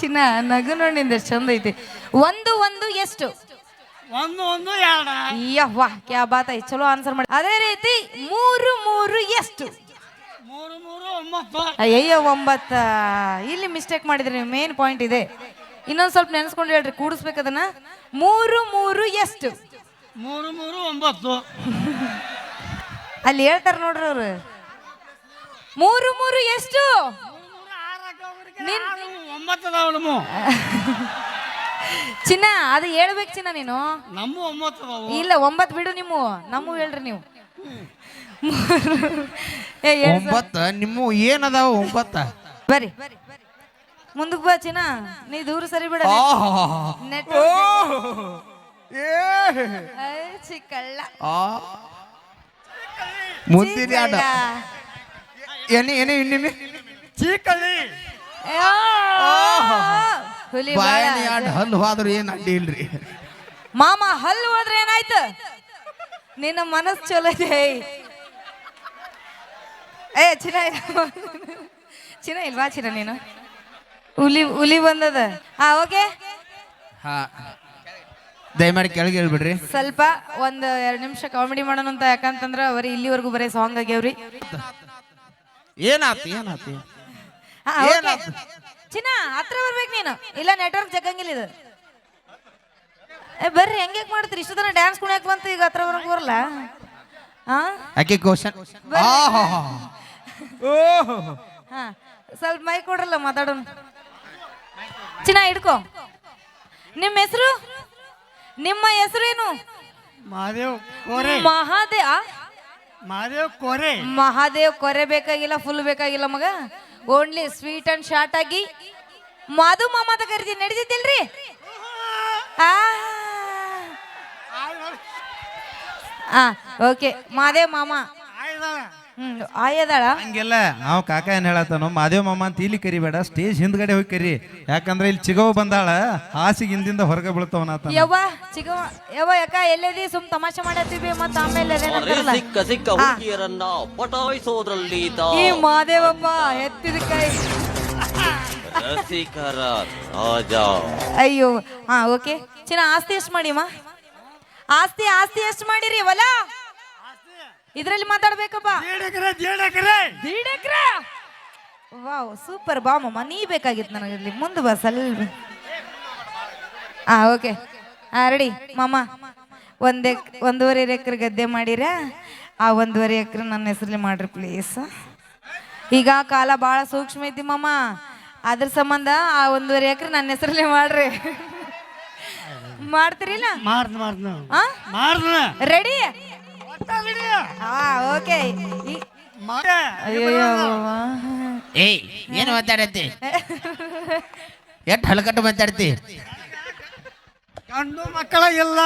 ಚಿನ್ನ ನಗು ನೋಡಿಂದ ಚಂದ ಐತಿ. ಒಂದು ಒಂದು ಎಷ್ಟು? ಒಂದು ಒಂದು ಎರಡು. ಯವ್ವಾ ಕ್ಯಾ ಬಾತ್ ಐತಿ, ಚಲೋ ಆನ್ಸರ್ ಮಾಡಿ. ಅದೇ ರೀತಿ ಮೂರು ಮೂರು ಎಷ್ಟು? ಮೂರು ಮೂರು ಒಂಬತ್ತು. ಅಯ್ಯಯ್ಯೋ 9. ಇಲ್ಲಿ ಮಿಸ್ಟೇಕ್ ಮಾಡಿದ್ರಿ ನೀವು, ಮೇನ್ ಪಾಯಿಂಟ್ ಇದೆ. ಇನ್ನೊಂದು ಸ್ವಲ್ಪ ನೆನೆಸ್ಕೊಂಡು ಹೇಳ್ರಿ, ಕೂಡಿಸ್ಬೇಕದನ್ನ. ಮೂರು ಮೂರು ಎಷ್ಟು? ಮೂರು ಮೂರು ಒಂಬತ್ತು. ಅಲ್ಲಿ ಹೇಳ್ತಾರ ನೋಡ್ರಿ ಅವ್ರು. ಮೂರು ಮೂರು ಎಷ್ಟು? ಚಿನ್ನ ಅದು ಹೇಳ್ಬೇಕು ಚಿನ್ನ ನೀನು. ನಮ್ಮ 9 ಇಲ್ಲ 9 ಬಿಡು, ನಿಮ್ಮ ನಮ್ಮ ಹೇಳ್ರಿ ನೀವು. 9 ನಿಮ್ಮ ಏನದಾವ 9? ಬರ್ರಿ ಮುಂದಕ್ಕೆ ಬಾ ಚಿನ್ನ, ನೀ ದೂರ ಸರಿ ಬಿಡ. ಚಿಕ್ಕಳ್ಳ ಮುಂದಿನ ಆಟ ಏನೇ ಏನೇ ಇನ್ನಿಮೆ ಚೀಕಳ್ಳಿ ಹುಲಿ ಬಾಯನಿ ಆಟ ಹಲ್ಲು ಹೋದ್ರು ಏನು ಅಡ್ಡಿ ಇಲ್ರಿ ಮಾಮ. ಹಲ್ಲು ಹೋದ್ರೆ ಏನಾಯ್ತು? ನಿನ್ನ ಮನಸ್ಸು ಚಲೋ ಇದೆ. ಏ ಚಿನ್ನ ಚಿನ್ನ ಇಲ್ವಾ ಚಿನ್ನ ನೀನು? ಹುಲಿ ಬಂದದ. ಓಕೆ, ಹಾ ದಯಮಾಡಿ ಕೆಳಗೆ ಹೇಳ್ಬಿಡ್ರಿ. ಸ್ವಲ್ಪ ಒಂದು 2 ನಿಮಿಷ ಕಾಮಿಡಿ ಮಾಡೋಣ ಅಂತ. ಯಾಕಂತಂದ್ರೆ ಅವರಿ ಇಲ್ಲಿವರೆಗೂ ಬರೀ ಸಾಂಗ್ ಆಗ್ಯಾವ್ರಿ. ಏನಾತು ಏನಾತು ಚಿನ್ನ ಹತ್ರ ಬರ್ಬೇಕು ನೀನು, ಇಲ್ಲ ನೆಟ್ವರ್ಕ್ ಜಗ್ಗಂಗಿಲ್ಲ ಇದು. ಬರ್ರಿ, ಹೆಂಗೆ ಮಾಡ್ತೀರಿ? ಇಷ್ಟು ದಿನ ಡ್ಯಾನ್ಸ್ ಕುಣಿಯಕ್ ಬಂತು, ಈಗ ಹತ್ರ ಬರಕ್ ಬರಲ್ಲ. ಯಾಕೆ ಕ್ವಶನ್? ಹಾ ಸ್ವಲ್ಪ ಮೈ ಕೊಡ್ರಲ್ಲ, ಮಾತಾಡೋಣ. ಚಿನ್ನ ಹಿಡ್ಕೊ. ನಿಮ್ಮ ಹೆಸರು? ನಿಮ್ಮ ಹೆಸರೇನು? ಮಹಾದೇವ್ ಕೋರೆ. ಮಹಾದೇವ್ ಕೋರೆ. ಮಹಾದೇವ್ ಕೊರೆ ಬೇಕಾಗಿಲ್ಲ, ಫುಲ್ ಬೇಕಾಗಿಲ್ಲ ಮಗ. ಓನ್ಲಿ ಸ್ವೀಟ್ ಅಂಡ್ ಶಾರ್ಟ್ ಆಗಿ ಮಾಧು ಮಾಮ ಅಂತ ಕರಿತೀನಿ, ನಡೀತಿಲ್ರಿ? ಓಕೆ, ಮಾದೇವ್ ಮಾಮ. ಆಯದಾಳ ಹಂಗೆಲ್ಲ ನಾವು ಕಾಕ ಏನ್ ಹೇಳತ್ತಾನು, ಮಾದೇವ್ ಮಾಮ ಅಂತ ಇಲ್ಲಿ ಕರಿಬೇಡ, ಸ್ಟೇಜ್ ಹಿಂದ್ಗಡೆ ಹೋಗಿ ಕರಿ. ಯಾಕಂದ್ರೆ ಇಲ್ಲಿ ಚಿಗವ್ ಬಂದಾಳ, ಹಾಸಿಗೆ ಹಿಂದಿಂದ ಹೊರಗೆ ಬೀಳ್ತಾವನ. ಯವ್ವ ಚಿಗವ ಯವ್ವ ಯಾಕ ಎಲ್ಲೇದಿ? ಸುಮ್ ತಮಾಷೆ ಮಾಡತ್ತೀವಿ, ಮತ್ತ ಆಮೇಲೆ ಸಿಕ್ಕ ಸಿಕ್ಕ ಹುಡುಗಿಯರನ್ನ ಪಟಾಯಿಸೋದ್ರಲ್ಲಿ ಈ ಮಾದೇವಪ್ಪ ಎತ್ತಿದ ಕೈ ರಸಿಕರ ರಾಜ. ಅಯ್ಯೋ ಓಕೆ ಚಿನ್ನ. ಆಸ್ತಿ ಎಷ್ಟು ಮಾಡಿಮ್ಮ? ಆಸ್ತಿ ಎಷ್ಟು ಮಾಡಿರಿ? ಹೊಲ ಇದ್ರಲ್ಲಿ ಮಾತಾಡ್ಬೇಕಪ್ಪ. 1.5 ಎಕರೆ. Wow super. ಬಾ ಮಮ್ಮ, ನೀ ಬೇಕಾಗಿತ್ತು ನನಗೆ. ಇಲ್ಲಿ ಮುಂದೆ ಬಾ ಸ್ವಲ್ಪ. ಓಕೆ ರೆಡಿ ಮಾಮ. 1.5 ಎಕರೆ ಗದ್ದೆ ಮಾಡಿರ. ಆ 1.5 ಎಕರೆ ನನ್ನ ಹೆಸರಲ್ಲಿ ಮಾಡ್ರಿ ಪ್ಲೀಸ್. ಈಗ ಕಾಲ ಭಾಳ ಸೂಕ್ಷ್ಮ ಐತಿ ಮಾಮ, ಅದ್ರ ಸಂಬಂಧ ಆ 1.5 ಎಕರೆ ನನ್ನ ಹೆಸರಲ್ಲಿ ಮಾಡ್ರಿ. ಮಾಡ್ತೀರಿಲ್ಲ? ರೆಡಿ? ಓಕೆ. ಏಯ್ ಏನು ಮಾತಾಡತ್ತಿ? ಎಷ್ಟು ಹಲಕಟ್ಟು ಮಾತಾಡ್ತಿ? ಗಂಡು ಮಕ್ಕಳ ಇಲ್ಲ,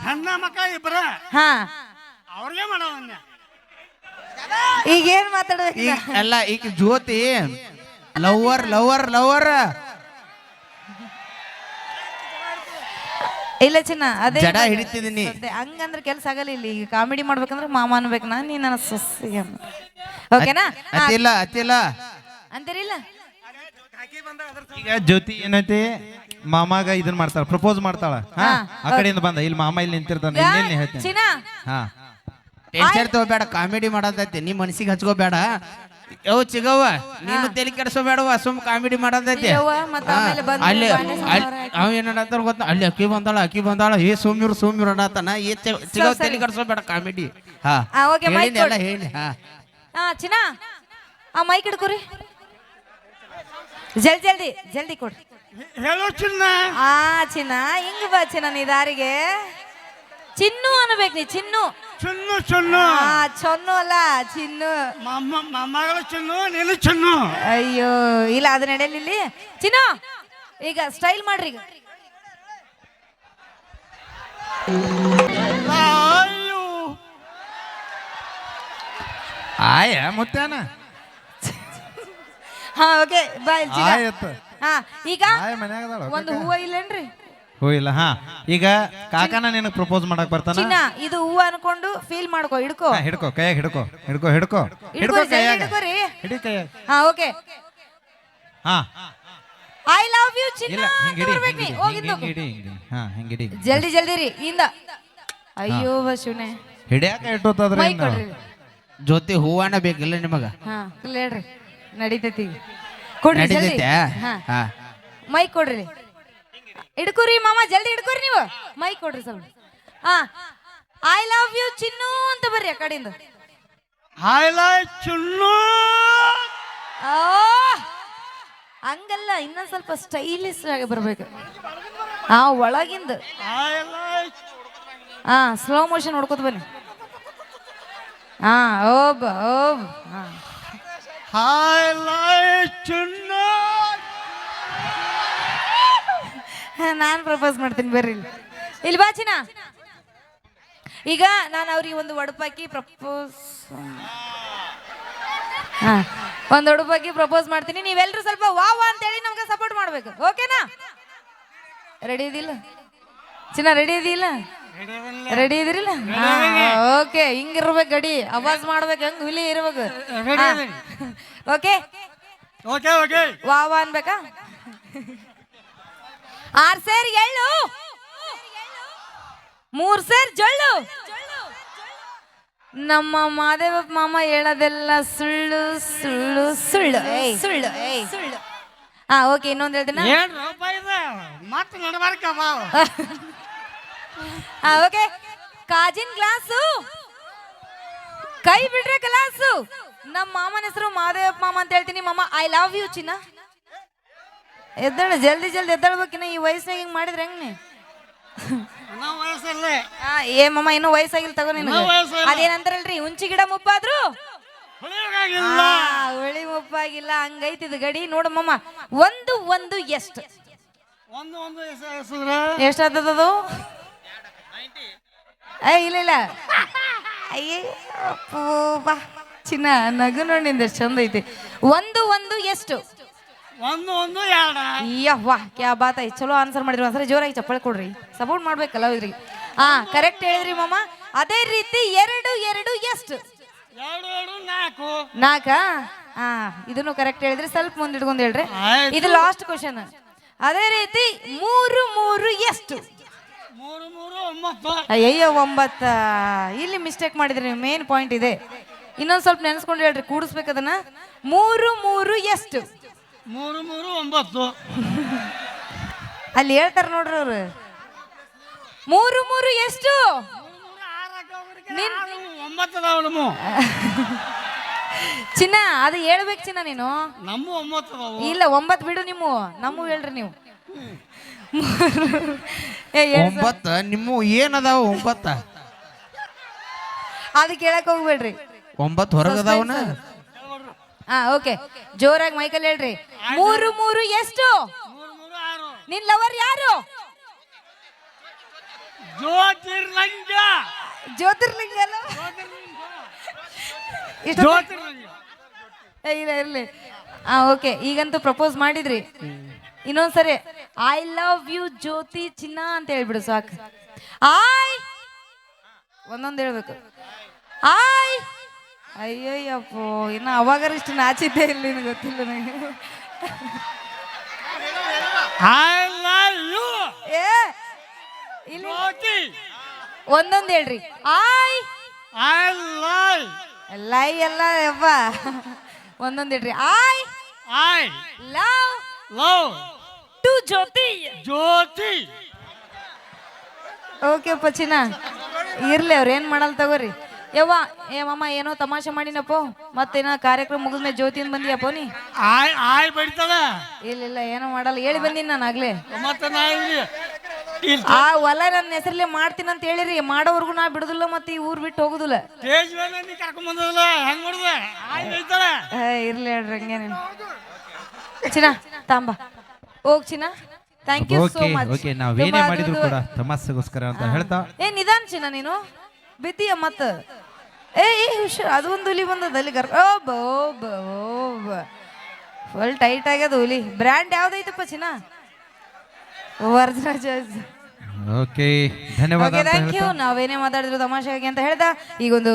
ಹೆಣ್ಣ ಮಕ್ಕಳ ಇಬ್ಬರ. ಅವ್ರಿಗೆ ಮಾಡೋವನ್ನ ಈಗ ಏನ್ ಮಾತಾಡ್ಬೇಕು? ಅಲ್ಲ ಈಗ ಜ್ಯೋತಿ ಲವರ್ ಲವರ್ ಲವರ್ ಇಲ್ಲ ಚಿನ್ನ, ಅದೇ ಜಡ ಹಿಡಿತಿದ್ದೀನಿ. ಹಂಗಂದ್ರೆ ಕೆಲಸ ಆಗಲ್ಲ. ಇಲ್ಲಿ ಈಗ ಕಾಮಿಡಿ ಮಾಡ್ಬೇಕಂದ್ರೆ ಮಾಮ ಅನ್ಬೇಕು. ನೀ ನನ್ನ ಸೊಸೆ. ಓಕೆನಾ? ಅತ್ತಿಲ್ಲ ಅಂತೀರಿಲ್ಲ? ಈಗ ಜ್ಯೋತಿ ಏನೈತಿ, ಮಾಮಾಗ ಇದನ್ ಮಾಡ್ತಾಳ, ಪ್ರಪೋಸ್ ಮಾಡ್ತಾಳ. ಆ ಕಡೆಯಿಂದ ಬಂದ, ಇಲ್ಲಿ ಮಾಮ ಇಲ್ಲಿ ನಿಂತಿರ್ತಾನೆ. ಇನ್ನೇನ್ ಹೇಳ್ತೀನಿ. ಚಿನ್ನ ಟೆನ್ಷನ್ ತಗೋಬೇಡ, ಕಾಮಿಡಿ ಮಾಡತೈತಿ, ನೀ ಮನಸ್ಸಿಗೆ ಹಚ್ಕೋಬೇಡ. ಯವ್ ಚಿಗವ್ವ, ನೀನು ತಲೆ ಕೆಡಿಸೋಬೇಡವ, ಸುಮ್ ಕಾಮಿಡಿ ಮಾಡತೈತಿ. ಅಲ್ಲಿ ಅವ ಏನಂತಾರ ಗೊತ್ತಾ? ಅಲ್ಲಿ ಅಕ್ಕಿ ಬಂದಾಳ ಏ ಸೌಮ್ಯರು ಅನ್ನತಾನ. ಚಿಗವ್ ತಲೆ ಕೆಡಿಸೋಬೇಡ, ಕಾಮಿಡಿ. ಎಲ್ಲ ಹೇಳಿ. ಚಿನ್ನ ಆ ಮೈಕ್ ಹಿಡ್ಕೊರಿ, ಜಲ್ದಿ ಕೊಡ್ರಿ. ಹೇಳೋ ಚಿನ್ನ. ಚಿನ್ನ ಹಿಂಗ್ ಬಾ ಚಿನ್ನ, ನೀ ದಾರಿಗೆ ಚಿನ್ನು ಅನ್ಬೇಕು. ನೀ ಚಿನ್ನು ಚೊನ್ನು ಅಲ್ಲ, ಚಿನ್ನು. ಮಗಳು ಚಿನ್ನು, ನೀನು ಚಿನ್ನು. ಅಯ್ಯೋ ಇಲ್ಲ, ಅದು ನಡೆಯಲಿಲ್ಲ. ಚಿನ್ನು ಈಗ ಸ್ಟೈಲ್ ಮಾಡ್ರಿ. ಈಗ ಆಯ ಮುತ್ತಾನ. Okay bye. ಈಗ ಒಂದು ಹೂವ ಇಲ್ಲೇನ್ರಿ? ಇಲ್ಲ. ಈಗ ಕಾಕನ ನಿನಗೆ ಪ್ರಪೋಸ್ ಮಾಡಕ್ ಬರ್ತಾನ. ಚಿನ್ನ ಇದು ಹೂವ ಅನ್ಕೊಂಡು ಫೀಲ್ ಮಾಡ್ಕೋ. ಹಿಡ್ಕೋ ಕೈಯಾಗ ಹಿಡ್ಕೋ ಕೈಯಾಗ. ಹಿಡಿ ಕೈಯಾಗ. ಓಕೆ. ಐ ಲವ್ ಚಿನ್ನ ಇಲ್ಲ ಅಂತ ಹಿಂಗಿಡಿ ಬರ್ಬೇಕು ನೀ. ಹೋಗಿದ್ದು ಹಿಂಗಿಡಿ ಹಾ ಹಿಂಗಿಡಿ ಜಲ್ದಿ ಜಲ್ದಿ ರೀ ಇಂದ. ಅಯ್ಯೋ ಶಿವನೇ, ಹಿಡಿಯಾಕ ಇಟ್ಟೋತದ್ರಿ ಮೈ ಕೊಡ್ರಿ. ಜ್ಯೋತಿ ಹೂವನ ಬೇಕಿಲ್ಲ ನಿಮಗ? ಹಾ ಹೇಳ್ರಿ, ನಡೀತೈತಿ ಈಗ. ಕೊಡ್ರಿ ಜಲ್ದಿ. ನಡೀತೈತೆ? ಹಾ ಹಾ. ಮೈ ಕೊಡ್ರಿ, ಹಿಡ್ಕೋರಿ ಮಾಮ, ಜಲ್ದಿ ಹಿಡ್ಕೋರಿ ನೀವು. ಮೈ ಕೊಡ್ರಿ ಸ್ವಲ್ಪ. ಹಾ, ಐ ಲವ್ ಯು ಚಿನ್ನು ಅಂತ ಬರ್ರಿ ಆ ಕಡೆಯಿಂದ. ಹೈಲೈಟ್ ಚುನ್ನು ಆ, ಹಂಗಲ್ಲ, ಇನ್ನೊಂದ್ ಸ್ವಲ್ಪ ಸ್ಟೈಲಿಶ್ ಆಗಿ ಬರ್ಬೇಕು. ಹಾ, ಒಳಗಿಂದ. ಹೈಲೈಟ್ ಹಾ, ಸ್ಲೋ ಮೋಷನ್ ನೋಡ್ಕೊತ ಬನ್ನಿ. ಹಾ, ಓಬ್ ಓಬ್. ಹಾ, ಹೈಲೈಟ್ ಚುನ್ನು. ನಾನು ಪ್ರಪೋಸ್ ಮಾಡ್ತೀನಿ ಬರ್ರಿ ಇಲ್ಲಿ. ಇಲ್ಲಿ ಬಾ ಚಿನ್ನ. ಈಗ ನಾನು ಅವ್ರಿಗೆ ಒಂದು ಒಡಪಾಕಿ ಪ್ರಪೋಸ್, ಹಾ, ಒಂದು ಒಡಪಾಕಿ ಪ್ರಪೋಸ್ ಮಾಡ್ತೀನಿ. ನೀವೆಲ್ಲರೂ ಸ್ವಲ್ಪ ವಾ ವಾ ಅಂತೇಳಿ ನಮ್ಗೆ ಸಪೋರ್ಟ್ ಮಾಡ್ಬೇಕು. ಓಕೆನಾ? ರೆಡಿ ಇದಿಲ್ಲ ಚಿನ್ನ? ರೆಡಿ ಇದಿಲ್ಲ? ರೆಡಿ ಇದಿರಿಲ್ಲ? ಓಕೆ, ಹಿಂಗಿರ್ಬೇಕು ಗಡಿ, ಅವಾಜ್ ಮಾಡ್ಬೇಕು, ಹಂಗ ಹುಲಿ ಇರ್ಬೇಕು. Okay okay okay. ವಾ ವಾ ಅನ್ಬೇಕಾ? 6 ಸೇರ್ ಎಳ್ಳು, 3 ಸೇರ್ ಜೊಳ್ಳು. ನಮ್ಮ ಮಾದೇವಪ್ಪ ಮಾಮ ಹೇಳೋದೆಲ್ಲ ಸುಳ್ಳು ಸುಳ್ಳು ಸುಳ್ಳು ಸುಳ್ಳು ಸುಳ್ಳು. ಹಾ, ಓಕೆ, ಇನ್ನೊಂದು ಹೇಳ್ತೀನ. ಏನ್ ರೂಪ ಇದೆ ಮತ್ತೆ ನಡ್ಬಾರ್ಕ ಬಾವ. ಹಾ, ಓಕೆ. ಕಾಜಿನ ಗ್ಲಾಸು, ಕೈ ಬಿಡ್ರೆ ಗ್ಲಾಸು. ನಮ್ಮ ಮಾಮನ ಹೆಸರು ಮಾದೇವಪ್ಪ ಮಾಮ ಅಂತ ಹೇಳ್ತೀನಿ. ಮಾಮ ಐ ಲವ್ ಯು ಚಿನ್ನ. ಎದ್ದೇಳು, ಜಲ್ದಿ ಜಲ್ದಿ ಎದ್ದೇಳ್ಬೇಕಿನ್ನ. ಈ ವಯಸ್ಸಿನಾಗ ಹಿಂಗ್ ಮಾಡಿದ್ರೆ ಹೆಂಗ್ ನೀ? ನಾವು ವಯಸ್ಸಲ್ಲೇ ಏ ಮಾಮ, ಇನ್ನೂ ವಯಸ್ಸಾಗಿಲ್ಲ ತಗೋ ನಿನಗೆ. ಅದೇನಂತಾರಲ್ರಿ, ಹುಂಚಿ ಗಿಡ ಮುಪ್ಪಾದ್ರು ಹುಳಿಯೋಗಾಗಿಲ್ಲ. ಹುಳಿ ಮುಪ್ಪಾಗಿಲ್ಲ, ಹಂಗೈತಿದ್ ಗಡಿ. ನೋಡು ಮಾಮ, ಒಂದು ಒಂದು ಎಷ್ಟು ಒಂದು ಒಂದು ಹೆಸರು ಎಷ್ಟಾಗ್ತದದು? ಇಲ್ಲ ಇಲ್ಲ, ಅಯ್ಯೇ ಬಾ ಚಿನ್ನ, ನಗು ನೋಡಿ ನಿಂದ ಎಷ್ಟು ಚಂದ ಐತಿ. ಒಂದು ಒಂದು ಎಷ್ಟು? ಒಂದು ಒಂದು ಎರಡು. ಯವ್ವಾ, ಕ್ಯಾ ಬಾತ್ ಐತಿ. ಚಲೋ ಆನ್ಸರ್ ಮಾಡಿದ್ರಿ. ಒಂದ್ಸರಿ ಜೋರಾಗಿ ಚಪ್ಪಳೆ ಕೊಡ್ರಿ, ಸಪೋರ್ಟ್ ಮಾಡ್ಬೇಕಲ್ಲ ಇದ್ರಿಗೆ. ಹಾ, ಕರೆಕ್ಟ್ ಹೇಳಿದ್ರಿ ಮಾಮ. ಅದೇ ರೀತಿ 2 2 ಎಷ್ಟು? 2 2 4. 4. ಹಾ, ಇದನ್ನು ಕರೆಕ್ಟ್ ಹೇಳಿದ್ರಿ. ಸ್ವಲ್ಪ ಮುಂದೆ ಇಟ್ಕೊಂಡು ಹೇಳ್ರಿ, ಆಯ್ತು. ಇದು ಲಾಸ್ಟ್ ಕ್ವಶನ್. ಅದೇ ರೀತಿ 3 3 ಎಷ್ಟು? 3 3 9. ಅಯ್ಯಯ್ಯೋ 9. ಇಲ್ಲಿ ಮಿಸ್ಟೇಕ್ ಮಾಡಿದ್ರಿ ನೀವು. ಮೇನ್ ಪಾಯಿಂಟ್ ಇದೆ. ಇನ್ನೊಂದ್ ಸ್ವಲ್ಪ ನೆನೆಸ್ಕೊಂಡು ಹೇಳ್ರಿ, ಕೂಡಿಸ್ಬೇಕು ಅದನ್ನ. 3 3 ಎಷ್ಟು? 3 3 9. ಅಲ್ಲಿ ಹೇಳ್ತಾರ ನೋಡ್ರಿ ಅವ್ರು. 3 3 ಎಷ್ಟು? 9 ಅದಾವ ನಮ್ಮ. ಚಿನ್ನ, ಅದು ಹೇಳ್ಬೇಕು ಚಿನ್ನ ನೀನು. ನಮ್ಮ 9 ಅದಾವು. ಇಲ್ಲ, 9 ಬಿಡು ನಿಮ್ಮ. ನಮ್ಮ ಹೇಳ್ರಿ ನೀವು. 9 ನಿಮ್ಮ ಏನದಾವ? 9 ಅದು ಕೇಳಕ್ ಹೋಗ್ಬೇಡ್ರಿ. 9 ಹೊರಗದಾವನ? ಹಾ, ಓಕೆ, ಜೋರಾಗಿ ಮೈಕಲ್ ಹೇಳ್ರಿ. 3 3 ಎಷ್ಟು? 3 3 6. ನಿನ್ ಲವರ್ ಯಾರು? ಜ್ಯೋತಿರ್ಲಿಂಗ. ಜ್ಯೋತಿರ್ಲಿಂಗ ಅಲ್ಲ? ಜ್ಯೋತಿರ್ಲಿಂಗ. ಇಲ್ಲ ಇರ್ಲಿ. ಹಾ, ಓಕೆ, ಈಗಂತೂ ಪ್ರಪೋಸ್ ಮಾಡಿದ್ರಿ. ಇನ್ನೊಂದ್ಸರಿ ಐ ಲವ್ ಯು ಜ್ಯೋತಿ ಚಿನ್ನ ಅಂತ ಹೇಳ್ಬಿಡು ಸಾಕು. ಆಯ್ ಒಂದೊಂದು ಹೇಳ್ಬೇಕು. ಆಯ್, ಅಯ್ಯಯ್ಯಪ್ಪೋ, ಇನ್ನು ಅವಾಗಾರ ಇಷ್ಟು ನಾಚಿದ್ದೆ ಇಲ್ಲ, ನಿನಗೆ ಗೊತ್ತಿಲ್ಲ ನನಗೆ. ಐ ಲವ್ ಯು ಏ ಇಲ್ಲ, ಜ್ಯೋತಿ. ಒಂದೊಂದು ಹೇಳ್ರಿ. ಆಯ್ ಐ ಲವ್. ಲೈ ಎಲ್ಲ ಯಪ್ಪ, ಒಂದೊಂದು ಹೇಳ್ರಿ. ಆಯ್ I love love to Jyothi. Jyothi. Okay ಚಿನ್ನ, ಇರ್ಲಿ, ಅವ್ರು ಏನ್ ಮಾಡಲ್ ತಗೋರಿ. ಯವ್ವ, ಏ ಮಾಮ, ಏನೋ ತಮಾಷೆ ಮಾಡಿನಪ್ಪ. ಮತ್ತೇನೋ ಕಾರ್ಯಕ್ರಮ ಮುಗಿದ್ಮೇಲೆ ಜ್ಯೋತಿಯಿಂದ ಬಂದಿಯಪ್ಪ ನೀ? ಆಯ್ ಬಡಿತದ. ಇಲ್ಲ ಇಲ್ಲ, ಏನೋ ಮಾಡಲ್ಲ, ಹೇಳಿ ಬಂದೀನಿ ನಾನು ಆಗ್ಲೇ. ಮತ್ತೆ ನಾ ಇಲ್ಲಿ ಆ ಹೊಲ ನನ್ನ ಹೆಸರಲ್ಲೇ ಮಾಡ್ತೀನಿ ಅಂತ ಹೇಳಿರಿ. ಮಾಡೋವರೆಗೂ ನಾ ಬಿಡುದಿಲ್ಲ, ಮತ್ತೆ ಈ ಊರ್ ಬಿಟ್ಟು ಹೋಗುದಿಲ್ಲ. ಸ್ಟೇಜ್ ಮೇಲೆ ನೀ ಕರ್ಕೊಂಡ್ ಬಂದಲ್ಲ, ಹೆಂಗ್ ಮಾಡುದ? ಆಯ್ ಬೈತಾಳ. ಇರ್ಲಿ ಹೇಳ್ರಿ, ಹಂಗೇನೇನು. ಚಿನ್ನ ತಾಂಬ ಹೋಗ್ ಚಿನ್ನ. Thank you so much. Okay, ನಾವೇನೇ ಮಾಡಿದ್ರು ಕೂಡ ತಮಾಸೆಗೋಸ್ಕರ ಅಂತ ಹೇಳ್ತಾ. ಏ ನಿಧಾನ ಚಿನ್ನ, ನೀನು ಬಿದ್ದೀಯ ಮತ್ತ. ಏ ಹುಷಾರ್, ಅದು ಒಂದು ಹುಲಿ ಬಂದದ ಅಲ್ಲಿ ಫುಲ್ ಟೈಟ್ ಆಗ್ಯದ ಹುಲಿ. ಬ್ರ್ಯಾಂಡ್ ಯಾವ್ದೈತಪ್ಪ ಚಿನ್ನ? ವರ್ಜನ ಚಾಯ್ಸ್. ಓಕೆ, ಧನ್ಯವಾದ. Thank you. ನಾವೇನೇ ಮಾತಾಡಿದ್ರು ತಮಾಷೆಗೆ ಅಂತ ಹೇಳ್ದ. ಈಗೊಂದು